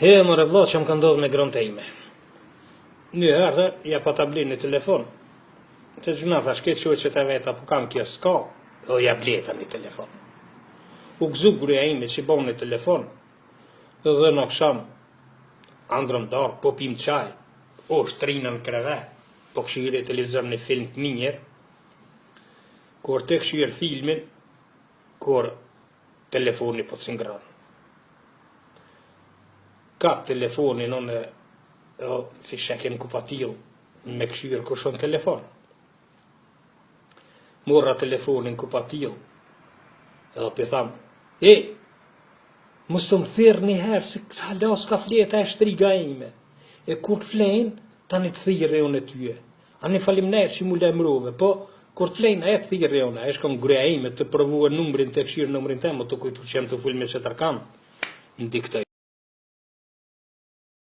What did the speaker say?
Më rëvlo që më ka ndodhë me gronë të ime. Një herë, ja pa ta bli një telefon. Të gjuna thash, këtë qoj që të veta, po kam kjo s'ka, o ja bleta një telefon. U gëzu gruja ime që bon një telefon, dhe në kësham, andrëm darë, po pim qaj, o shtrina në kreve, po këshire televizor në film të minjer, kur të këshire filmin, kur telefoni po të ngranë. Kap telefonin unë fishekin kupatil me këshirë kur shumë telefon. Morra telefonin kupatil edhe për tham, mësë më thirë një herë se hala s'ka fleta e shtriga ime. E kur të flenë, ta një të thirë e unë e tyje. A një falimnerë që mu lemrove, po kur të flenë, e të thirë e unë, e shkom greja ime të provuar numrin të këshirë numrin të më të kujtu që jem të full me që tërkam, në diktoj.